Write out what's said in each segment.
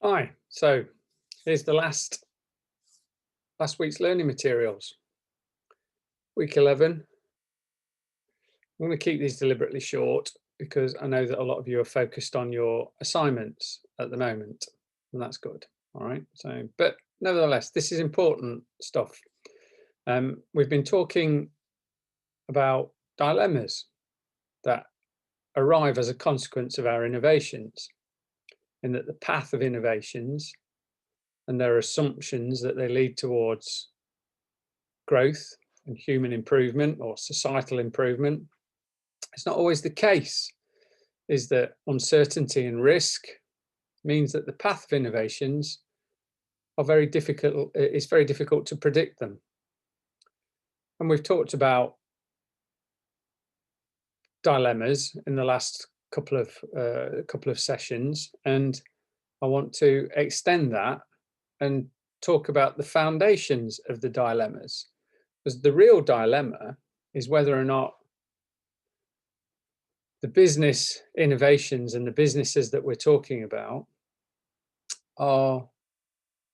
Hi, so here's the last week's learning materials. Week 11. I'm going to keep these deliberately short because I know that a lot of you are focused on your assignments at the moment, and that's good. All right. So, but nevertheless, this is important stuff. We've been talking about dilemmas that arrive as a consequence of our innovations, in that the path of innovations and their assumptions that they lead towards growth and human improvement or societal improvement. It's not always the case, is that uncertainty and risk means that the path of innovations are very difficult. It's very difficult to predict them. And we've talked about dilemmas in the last couple of sessions, and I want to extend that and talk about the foundations of the dilemmas. Because the real dilemma is whether or not the business innovations and the businesses that we're talking about are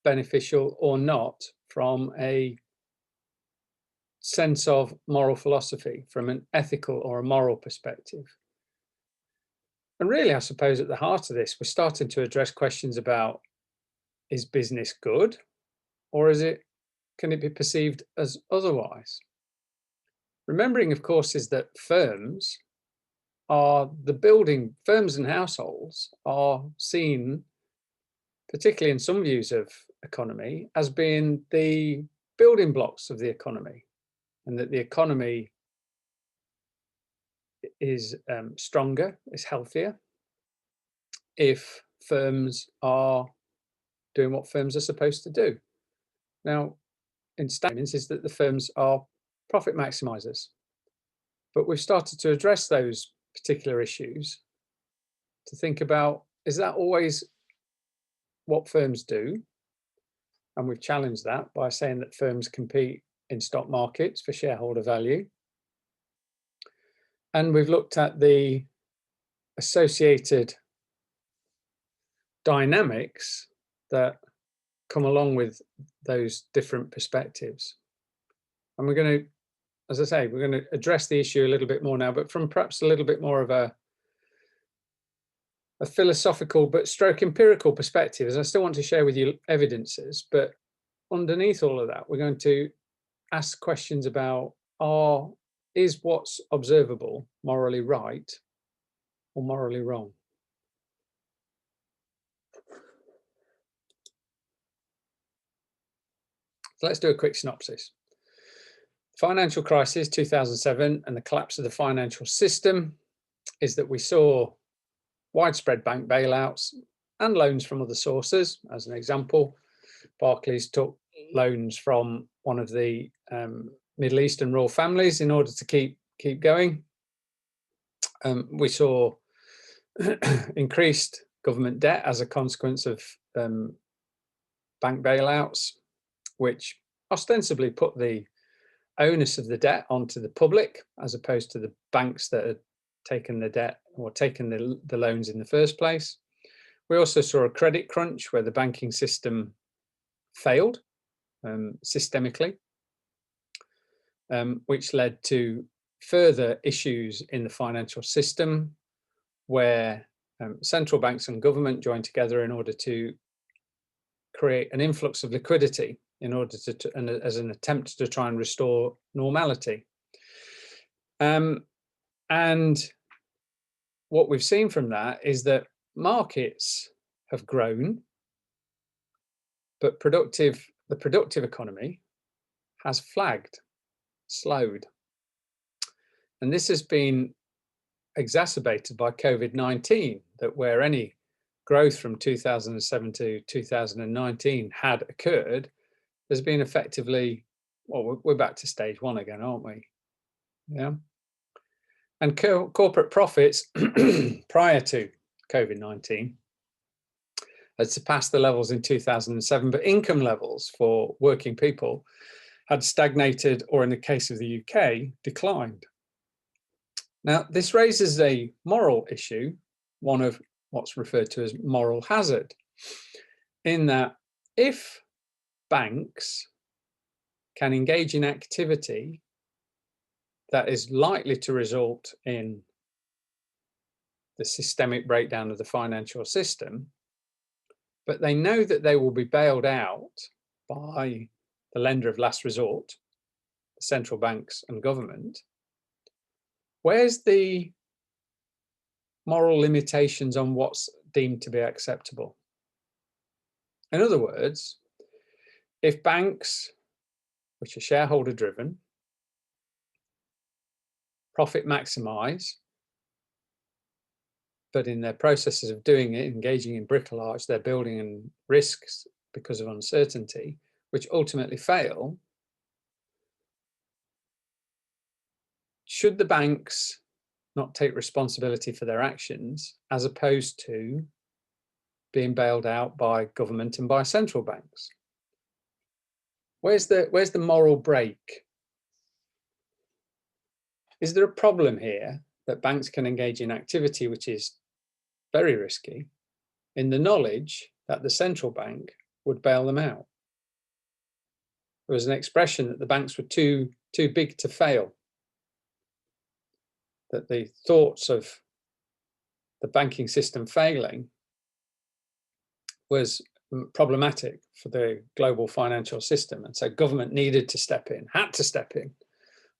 beneficial or not from a sense of moral philosophy, from an ethical or a moral perspective. And really, I suppose at the heart of this, we're starting to address questions about, is business good, or can it be perceived as otherwise? Remembering, of course, is that firms and households are seen, particularly in some views of economy, as being the building blocks of the economy, and that the economy is stronger, is healthier, if firms are doing what firms are supposed to do. Now, in statements is that the firms are profit maximizers, but we've started to address those particular issues to think about, is that always what firms do? And we've challenged that by saying that firms compete in stock markets for shareholder value. And we've looked at the associated dynamics that come along with those different perspectives. And we're going to, as I say, we're going to address the issue a little bit more now, but from perhaps a little bit more of a philosophical but stroke empirical perspective, as I still want to share with you evidences, but underneath all of that, we're going to ask questions about, is what's observable morally right or morally wrong? So let's do a quick synopsis. Financial crisis 2007 and the collapse of the financial system is that we saw widespread bank bailouts and loans from other sources. As an example, Barclays took loans from one of the Middle Eastern royal families in order to keep going. We saw increased government debt as a consequence of bank bailouts, which ostensibly put the onus of the debt onto the public, as opposed to the banks that had taken the debt or taken the loans in the first place. We also saw a credit crunch where the banking system failed systemically, which led to further issues in the financial system, where central banks and government joined together in order to create an influx of liquidity in order as an attempt to try and restore normality. And what we've seen from that is that markets have grown, but the productive economy has flagged, slowed. And this has been exacerbated by COVID-19, that where any growth from 2007 to 2019 had occurred, there's been effectively, well, we're back to stage one again, aren't we? Yeah. And corporate profits prior to COVID-19 had surpassed the levels in 2007, but income levels for working people had stagnated, or in the case of the UK, declined. Now, this raises a moral issue, one of what's referred to as moral hazard. in that if banks can engage in activity that is likely to result in the systemic breakdown of the financial system, but they know that they will be bailed out by the lender of last resort, the central banks and government, where's the moral limitations on what's deemed to be acceptable? In other words, if banks, which are shareholder driven, profit maximize, but in their processes of doing it, engaging in bricolage, they're building in risks because of uncertainty, which ultimately fail, should the banks not take responsibility for their actions as opposed to being bailed out by government and by central banks? Where's the moral break? Is there a problem here that banks can engage in activity which is very risky in the knowledge that the central bank would bail them out? There was an expression that the banks were too big to fail, that the thoughts of the banking system failing was problematic for the global financial system. And so government needed to step in, had to step in,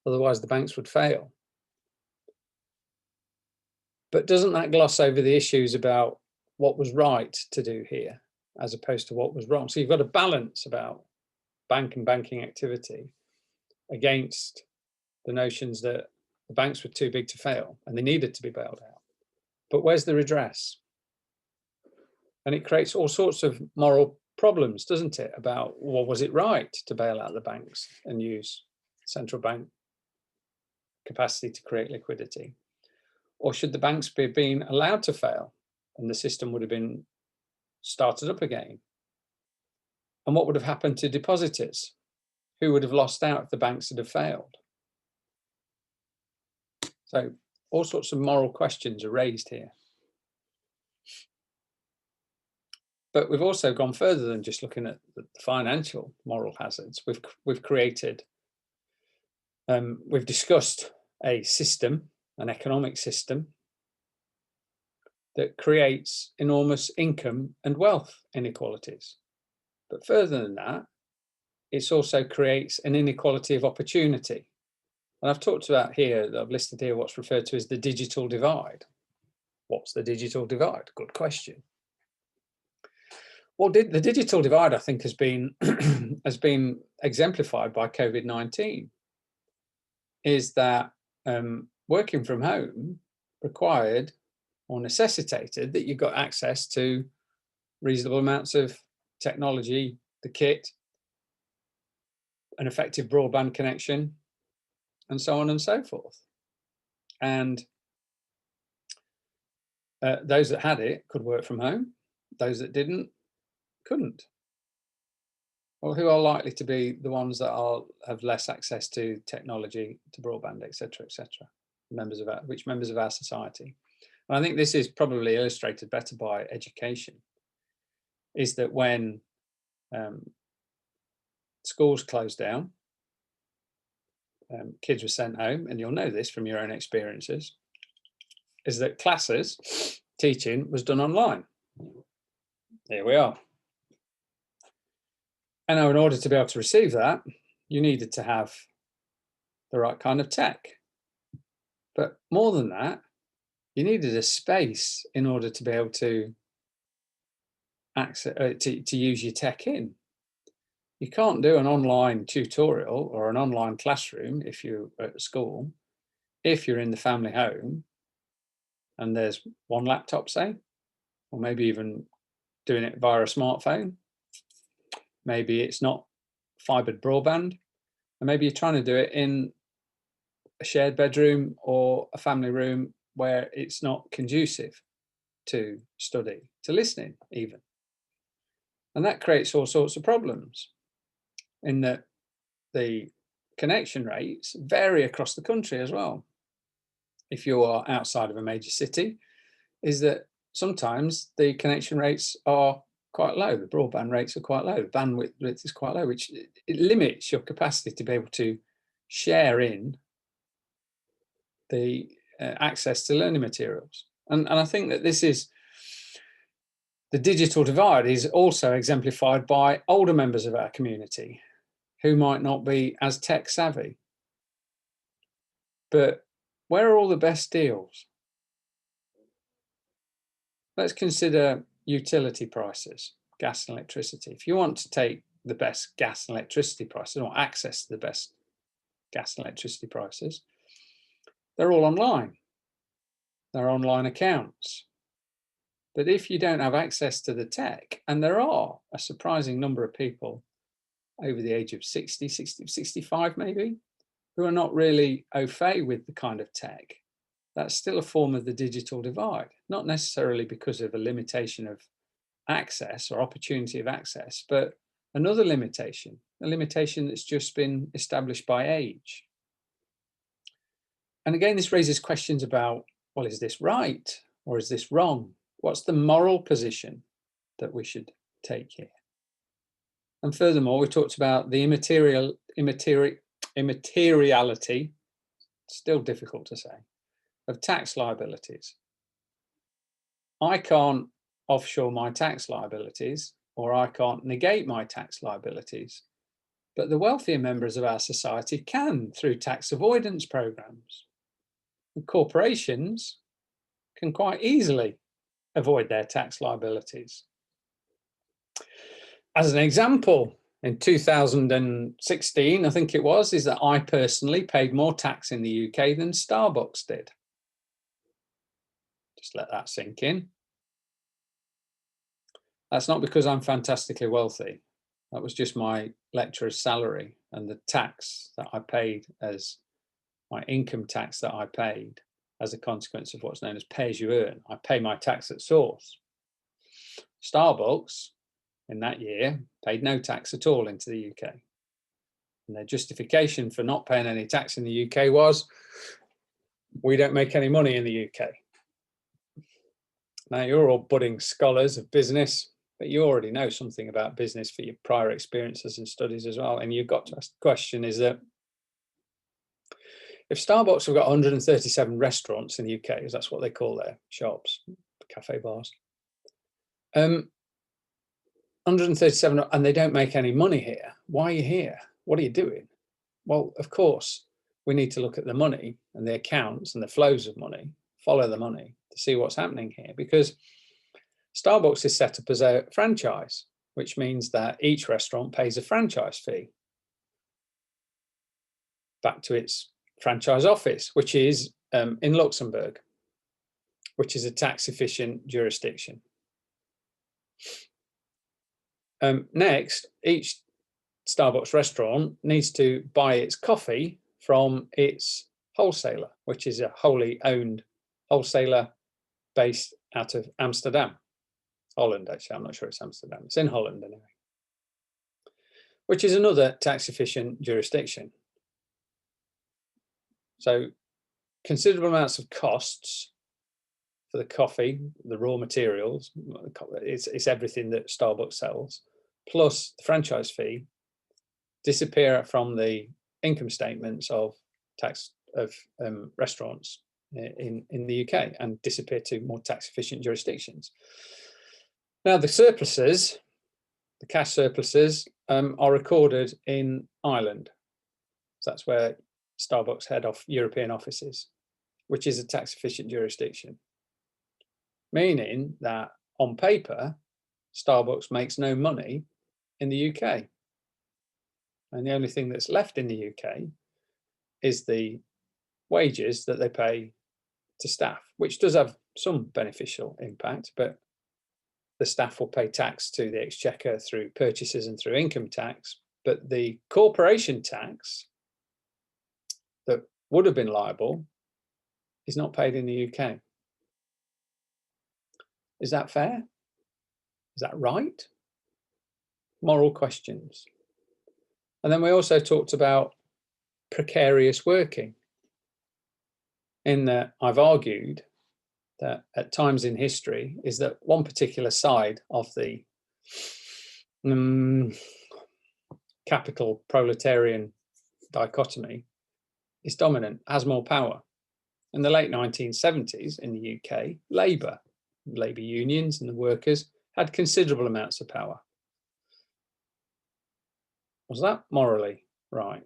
otherwise the banks would fail. But doesn't that gloss over the issues about what was right to do here as opposed to what was wrong? So you've got a balance about bank and banking activity against the notions that the banks were too big to fail and they needed to be bailed out. But where's the redress? And it creates all sorts of moral problems, doesn't it? About, well, was it right to bail out the banks and use central bank capacity to create liquidity? Or should the banks be being allowed to fail and the system would have been started up again? And what would have happened to depositors? Who would have lost out if the banks had failed? So all sorts of moral questions are raised here. But we've also gone further than just looking at the financial moral hazards. We've created, we've discussed a system, an economic system that creates enormous income and wealth inequalities. But further than that, it also creates an inequality of opportunity. And I've talked about here, I've listed here what's referred to as the digital divide. What's the digital divide? Good question. Well, the digital divide, I think, has been exemplified by COVID-19. Is that working from home required or necessitated that you got access to reasonable amounts of technology, the kit, an effective broadband connection, and so on and so forth. And those that had it could work from home. Those that didn't, couldn't. Well, who are likely to be the ones that have less access to technology, to broadband, etc., etc.? Members of our society. And I think this is probably illustrated better by education. Is that when schools closed down, kids were sent home, and you'll know this from your own experiences, is that classes, teaching was done online. Here we are. And now in order to be able to receive that, you needed to have the right kind of tech. But more than that, you needed a space in order to be able to access, to use your tech in. You can't do an online tutorial or an online classroom if you're at school, if you're in the family home and there's one laptop, say, or maybe even doing it via a smartphone. Maybe it's not fibered broadband, and maybe you're trying to do it in a shared bedroom or a family room where it's not conducive to study, to listening even. And that creates all sorts of problems in that the connection rates vary across the country as well. If you are outside of a major city, is that sometimes the connection rates are quite low. The broadband rates are quite low. The bandwidth is quite low, which it limits your capacity to be able to share in the access to learning materials. And I think that this is, the digital divide is also exemplified by older members of our community who might not be as tech savvy. But where are all the best deals? Let's consider utility prices, gas and electricity. If you want to take the best gas and electricity prices, or access to the best gas and electricity prices, they're all online. They're online accounts. But if you don't have access to the tech, and there are a surprising number of people over the age of 60, 65 maybe, who are not really au fait with the kind of tech, that's still a form of the digital divide, not necessarily because of a limitation of access or opportunity of access, but another limitation, a limitation that's just been established by age. And again, this raises questions about, well, is this right or is this wrong? What's the moral position that we should take here? And furthermore, we talked about the immateriality, still difficult to say, of tax liabilities. I can't offshore my tax liabilities, or I can't negate my tax liabilities, but the wealthier members of our society can through tax avoidance programs. And corporations can quite easily avoid their tax liabilities. As an example, in 2016, I think it was, is that I personally paid more tax in the UK than Starbucks did. Just let that sink in. That's not because I'm fantastically wealthy. That was just my lecturer's salary and the tax that I paid as my income tax that I paid as a consequence of what's known as pay as you earn. I pay my tax at source. Starbucks in that year paid no tax at all into the UK. And their justification for not paying any tax in the UK was, we don't make any money in the UK. Now, you're all budding scholars of business, but you already know something about business for your prior experiences and studies as well. And you've got to ask the question is that if Starbucks have got 137 restaurants in the UK, because that's what they call their shops, cafe bars, 137, and they don't make any money here, why are you here? What are you doing? Well, of course, we need to look at the money and the accounts and the flows of money, follow the money to see what's happening here, because Starbucks is set up as a franchise, which means that each restaurant pays a franchise fee back to its franchise office, which is in Luxembourg, which is a tax efficient jurisdiction. Next, each Starbucks restaurant needs to buy its coffee from its wholesaler, which is a wholly owned wholesaler based out of Amsterdam, Holland, actually. I'm not sure it's Amsterdam. It's in Holland anyway, which is another tax efficient jurisdiction. So considerable amounts of costs for the coffee, the raw materials, it's everything that Starbucks sells, plus the franchise fee, disappear from the income statements of restaurants in the UK and disappear to more tax efficient jurisdictions. Now the surpluses, the cash surpluses, are recorded in Ireland. So that's where Starbucks head off European offices, which is a tax efficient jurisdiction, meaning that on paper, Starbucks makes no money in the UK. And the only thing that's left in the UK is the wages that they pay to staff, which does have some beneficial impact, but the staff will pay tax to the Exchequer through purchases and through income tax, but the corporation tax that would have been liable is not paid in the UK. Is that fair? Is that right? Moral questions. And then we also talked about precarious working, in that I've argued that at times in history is that one particular side of the capital proletarian dichotomy is dominant, has more power. In the late 1970s in the UK, labour unions and the workers had considerable amounts of power. Was that morally right?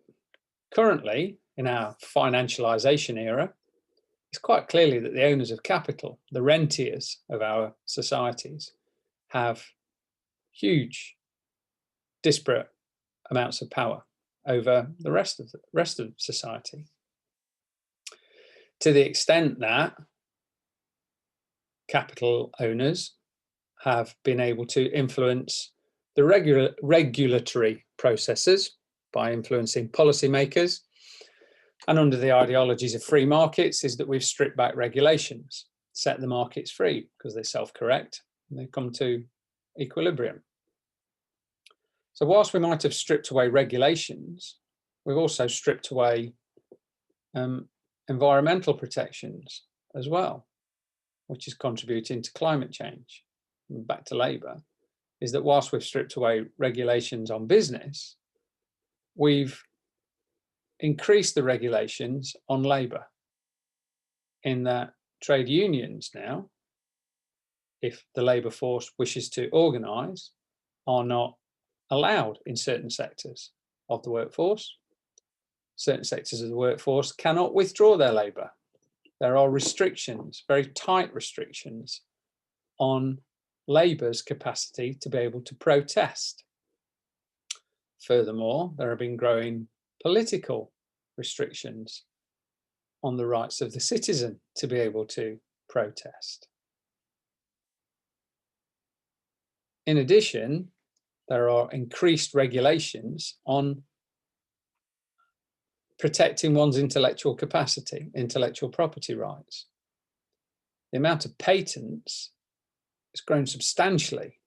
Currently, in our financialisation era, it's quite clearly that the owners of capital, the rentiers of our societies, have huge, disparate amounts of power over the rest of society. To the extent that capital owners have been able to influence the regulatory processes by influencing policymakers, and under the ideologies of free markets, is that we've stripped back regulations, set the markets free because they self-correct and they come to equilibrium. So whilst we might have stripped away regulations, we've also stripped away environmental protections as well, which is contributing to climate change. And back to labour, is that whilst we've stripped away regulations on business, we've increased the regulations on labour, in that trade unions now, if the labour force wishes to organise, are not allowed in certain sectors of the workforce. Certain sectors of the workforce cannot withdraw their labour. There are restrictions, very tight restrictions, on labour's capacity to be able to protest. Furthermore, there have been growing political restrictions on the rights of the citizen to be able to protest. In addition, there are increased regulations on protecting one's intellectual capacity, intellectual property rights. The amount of patents has grown substantially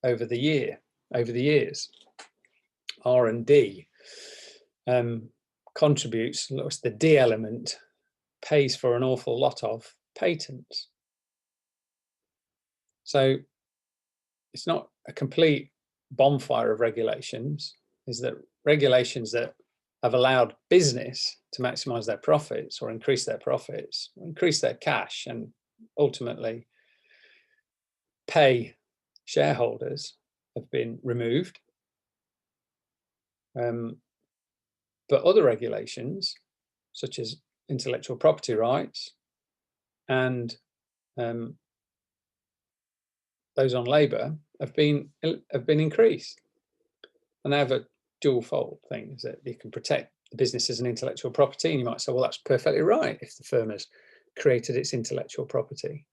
over the years. R&D contributes, the D element pays for an awful lot of patents. So it's not a complete bonfire of regulations, is that regulations that have allowed business to maximize their profits or increase their profits, increase their cash, and ultimately pay shareholders have been removed. But other regulations, such as intellectual property rights and those on labour, have been increased. And they have a dual-fold thing, is that you can protect the business as an intellectual property, and you might say, well, that's perfectly right if the firm has created its intellectual property.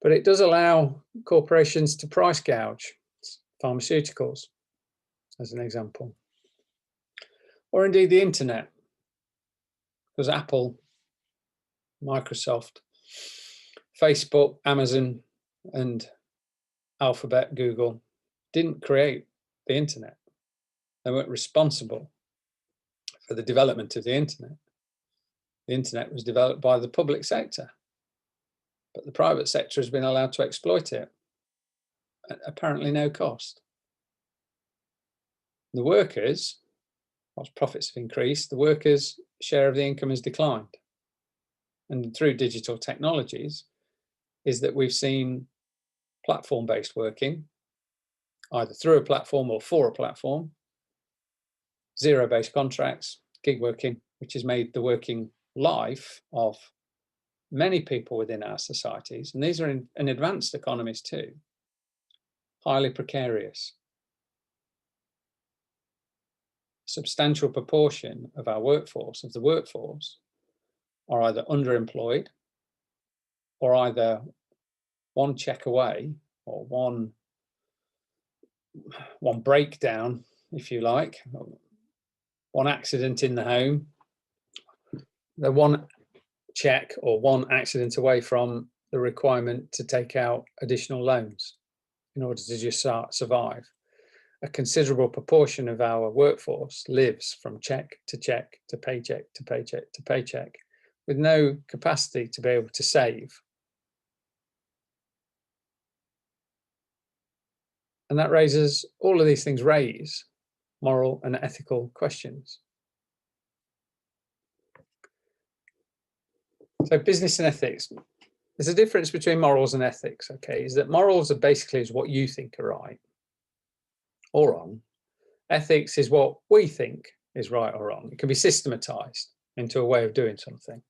But it does allow corporations to price gouge pharmaceuticals, as an example. Or indeed the internet, because Apple, Microsoft, Facebook, Amazon, and Alphabet, Google didn't create the internet. They weren't responsible for the development of the internet. The internet was developed by the public sector, but the private sector has been allowed to exploit it at apparently no cost. The workers, whilst profits have increased, the workers' share of the income has declined. And through digital technologies, is that we've seen platform-based working, either through a platform or for a platform, zero-based contracts, gig working, which has made the working life of many people within our societies, and these are in advanced economies too, highly precarious. A substantial proportion of our workforce, of the workforce, are either underemployed or either one check away or one breakdown, if you like, one accident in the home, they're one check or one accident away from the requirement to take out additional loans in order to just survive. A considerable proportion of our workforce lives from check to check to paycheck to paycheck to paycheck, with no capacity to be able to save. And that raises, all of these things raise moral and ethical questions. So business and ethics. There's a difference between morals and ethics, okay? Is that morals are basically is what you think are right or wrong. Ethics is what we think is right or wrong. It can be systematized into a way of doing something.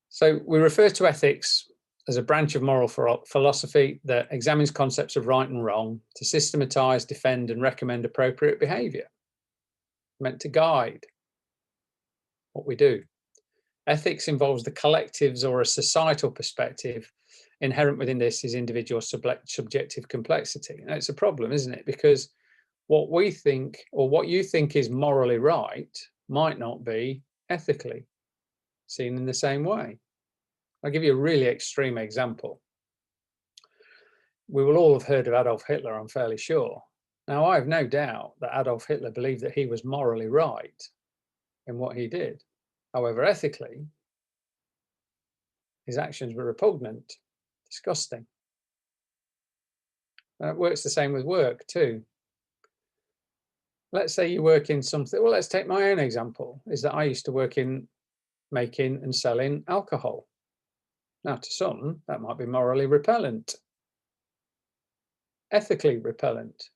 So we refer to ethics as a branch of moral philosophy that examines concepts of right and wrong to systematize, defend, and recommend appropriate behavior, meant to guide what we do. Ethics involves the collectives or a societal perspective. Inherent within this is individual subjective complexity. And it's a problem, isn't it? Because what we think or what you think is morally right might not be ethically seen in the same way. I'll give you a really extreme example. We will all have heard of Adolf Hitler, I'm fairly sure. Now, I have no doubt that Adolf Hitler believed that he was morally right in what he did. However, ethically, his actions were repugnant, disgusting. And it works the same with work too. Let's say you work in something, well, let's take my own example, is that I used to work in making and selling alcohol. Now, to some, that might be morally repellent, ethically repellent,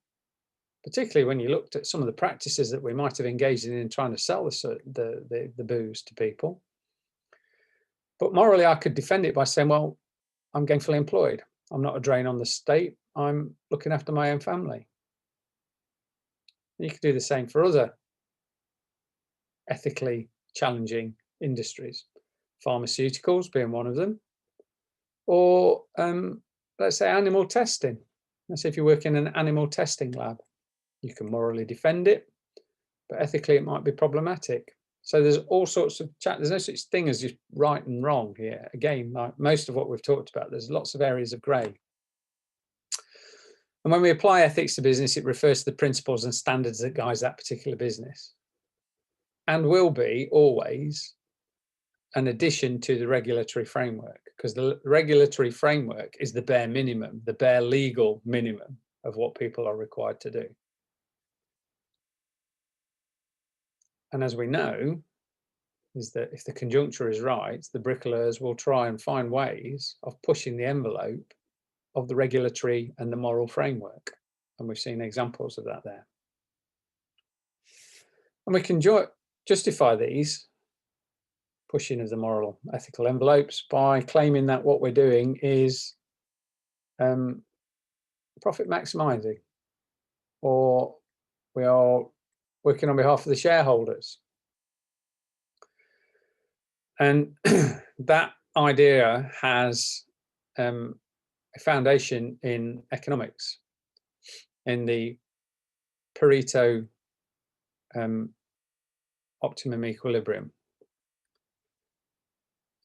particularly when you looked at some of the practices that we might have engaged in trying to sell the booze to people. But morally, I could defend it by saying, well, I'm gainfully employed. I'm not a drain on the state. I'm looking after my own family. You could do the same for other ethically challenging industries, pharmaceuticals being one of them, or let's say animal testing. Let's say if you work in an animal testing lab, you can morally defend it, but ethically it might be problematic. So there's all sorts of there's no such thing as just right and wrong here. Again, like most of what we've talked about, there's lots of areas of grey. And when we apply ethics to business, it refers to the principles and standards that guides that particular business, and will be always an addition to the regulatory framework, because the regulatory framework is the bare minimum, the bare legal minimum of what people are required to do. And as we know, is that if the conjuncture is right, the bricklayers will try and find ways of pushing the envelope of the regulatory and the moral framework. And we've seen examples of that there. And we can justify these pushing of the moral ethical envelopes by claiming that what we're doing is profit maximizing, or we are working on behalf of the shareholders. And that idea has a foundation in economics, in the Pareto optimum equilibrium.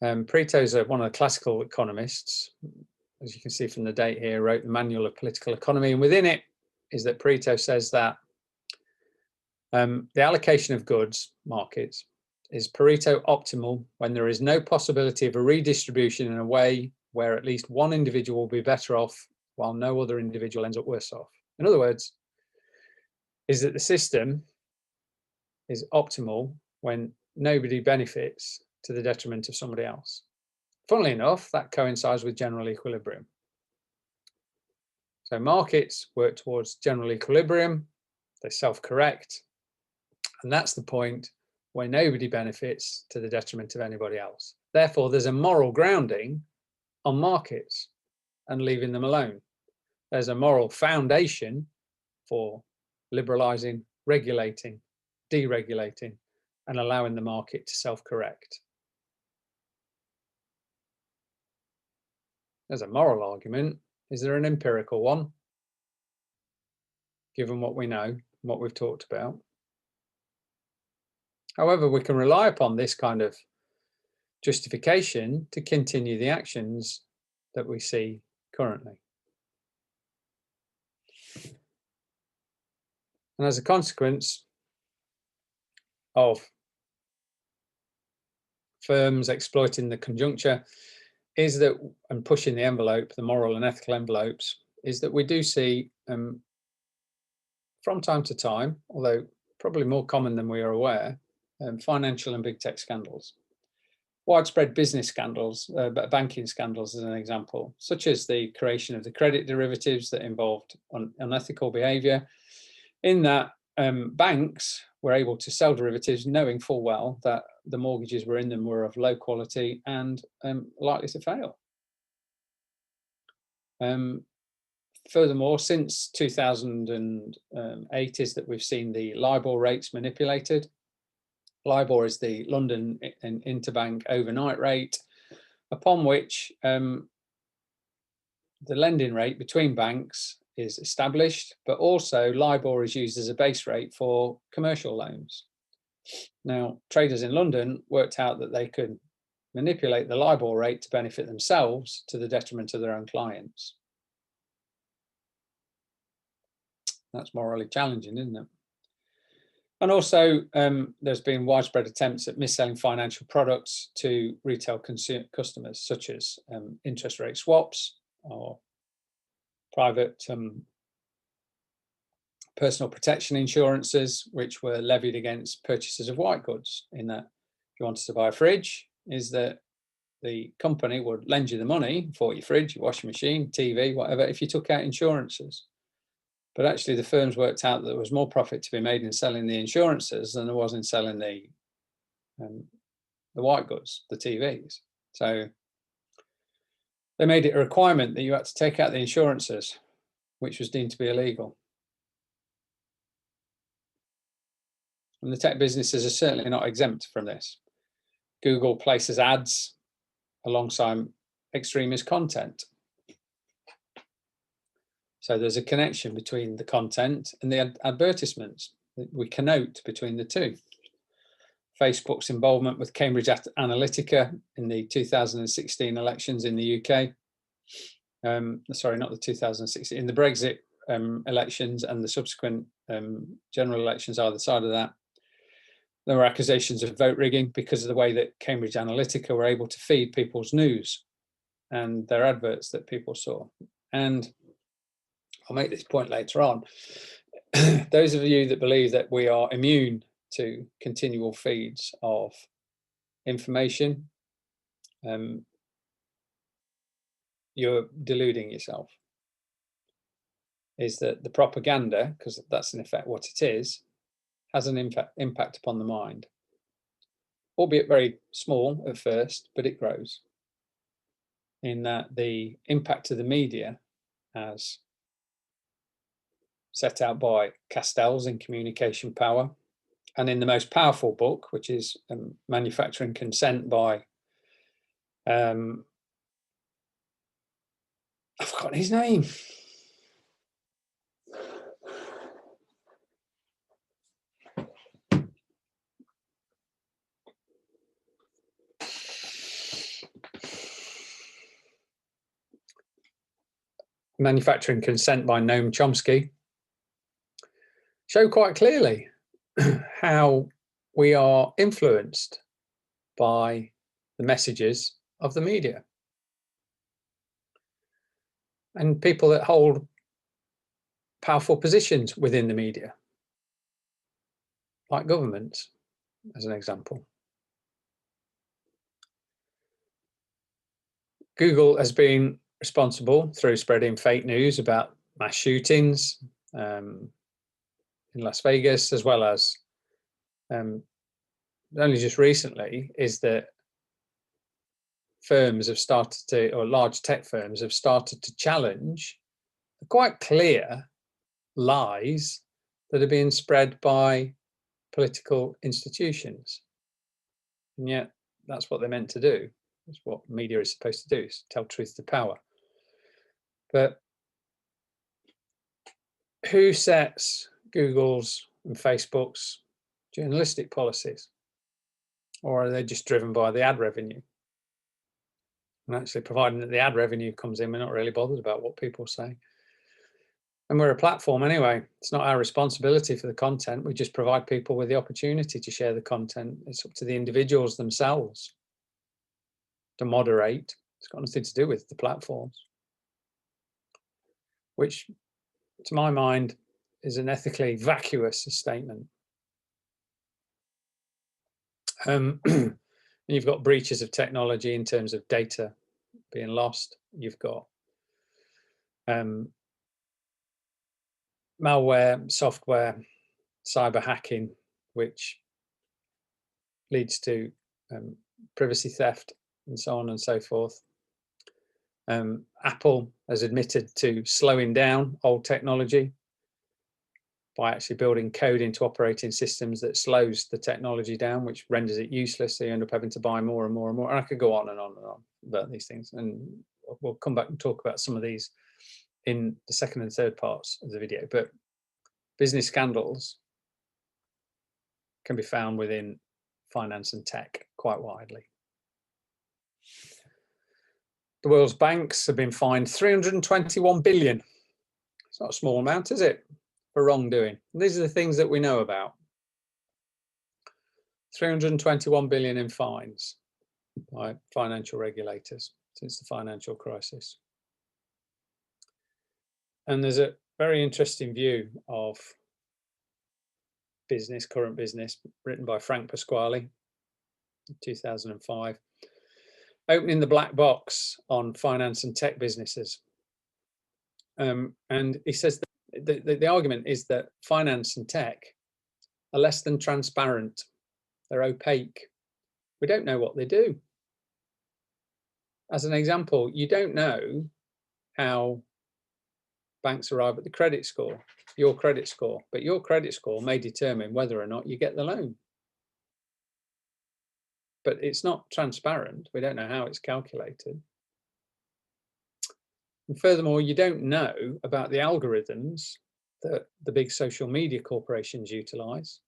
Pareto is one of the classical economists, as you can see from the date here, wrote the Manual of Political Economy, and within it is that Pareto says that the allocation of goods markets is Pareto optimal when there is no possibility of a redistribution in a way where at least one individual will be better off while no other individual ends up worse off. In other words, is that the system is optimal when nobody benefits to the detriment of somebody else. Funnily enough, that coincides with general equilibrium. So markets work towards general equilibrium, they self-correct, and that's the point where nobody benefits to the detriment of anybody else. Therefore, there's a moral grounding on markets and leaving them alone. There's a moral foundation for liberalizing, regulating, deregulating, and allowing the market to self-correct. There's a moral argument. Is there an empirical one? Given what we know, what we've talked about. However, we can rely upon this kind of justification to continue the actions that we see currently. And as a consequence of firms exploiting the conjuncture is that, and pushing the envelope, the moral and ethical envelopes, is that we do see from time to time, although probably more common than we are aware, financial and big tech scandals. Widespread business scandals, banking scandals as an example, such as the creation of the credit derivatives that involved unethical behaviour, in that banks were able to sell derivatives knowing full well that the mortgages were in them were of low quality and likely to fail. Furthermore, since 2008 is that we've seen the LIBOR rates manipulated. LIBOR is the London interbank overnight rate, upon which the lending rate between banks is established, but also LIBOR is used as a base rate for commercial loans. Now, traders in London worked out that they could manipulate the LIBOR rate to benefit themselves to the detriment of their own clients. That's morally challenging, isn't it? And also, there's been widespread attempts at mis-selling financial products to retail customers, such as interest rate swaps or private personal protection insurances, which were levied against purchases of white goods. In that, if you wanted to buy a fridge, is that the company would lend you the money for your fridge, your washing machine, TV, whatever, if you took out insurances. But actually, the firms worked out that there was more profit to be made in selling the insurances than there was in selling the white goods, the TVs. So they made it a requirement that you had to take out the insurances, which was deemed to be illegal. And the tech businesses are certainly not exempt from this. Google places ads alongside extremist content. So there's a connection between the content and the advertisements. We connote between the two. Facebook's involvement with Cambridge Analytica in the 2016 elections in the UK. Sorry, not the 2016, in the Brexit elections and the subsequent general elections either side of that. There were accusations of vote rigging because of the way that Cambridge Analytica were able to feed people's news and their adverts that people saw. And I'll make this point later on. Those of you that believe that we are immune to continual feeds of information, you're deluding yourself. Is that the propaganda, because that's in effect what it is, has an impact upon the mind, albeit very small at first, but it grows. In that the impact of the media, as set out by Castells in Communication Power, and in the most powerful book, which is Manufacturing Consent by, I've forgotten his name. Manufacturing Consent by Noam Chomsky, show quite clearly how we are influenced by the messages of the media. And people that hold powerful positions within the media, like governments, as an example. Google has been responsible through spreading fake news about mass shootings in Las Vegas, as well as only just recently is that firms have started to, or large tech firms have started to challenge the quite clear lies that are being spread by political institutions. And yet that's what they're meant to do. That's what media is supposed to do, is tell truth to power. But who sets Google's and Facebook's journalistic policies? Or are they just driven by the ad revenue? And actually, providing that the ad revenue comes in, we're not really bothered about what people say. And we're a platform anyway. It's not our responsibility for the content. We just provide people with the opportunity to share the content. It's up to the individuals themselves to moderate. It's got nothing to do with the platforms. which to my mind is an ethically vacuous statement. You've got breaches of technology in terms of data being lost. You've got malware, software, cyber hacking, which leads to privacy theft and so on and so forth. Apple has admitted to slowing down old technology by actually building code into operating systems that slows the technology down, which renders it useless. So you end up having to buy more and more and more. And I could go on and on and on about these things. And we'll come back and talk about some of these in the second and third parts of the video. But business scandals can be found within finance and tech quite widely. The world's banks have been fined 321 billion. It's not a small amount, is it? For wrongdoing. And these are the things that we know about. 321 billion in fines by financial regulators since the financial crisis. And there's a very interesting view of business, current business, written by Frank Pasquale in 2005, opening the black box on finance and tech businesses. And he says that the argument is that finance and tech are less than transparent. They're opaque. We don't know what they do. As an example, you don't know how banks arrive at the credit score, your credit score, but your credit score may determine whether or not you get the loan. But it's not transparent. We don't know how it's calculated. And furthermore, you don't know about the algorithms that the big social media corporations utilize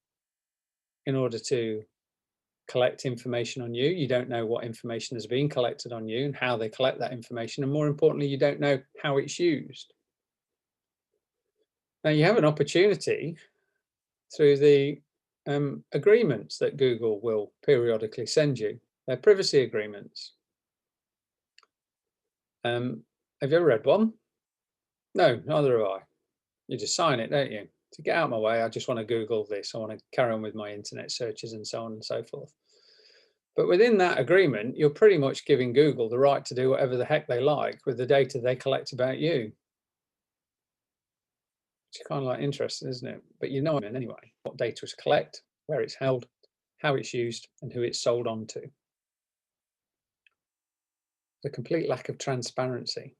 in order to collect information on you. You don't know what information has been collected on you and how they collect that information. And more importantly, you don't know how it's used. Now you have an opportunity through the agreements that Google will periodically send you. They're privacy agreements. Have you ever read one? No, neither have I. You just sign it, don't you? To get out of my way, I just want to Google this. I want to carry on with my internet searches and so on and so forth. But within that agreement, you're pretty much giving Google the right to do whatever the heck they like with the data they collect about you. It's kind of like interesting, isn't it? But you know anyway, what data is collected, where it's held, how it's used, and who it's sold on to. The complete lack of transparency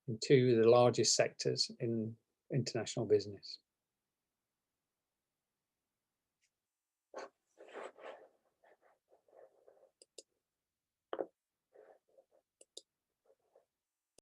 in two of the largest sectors in international business.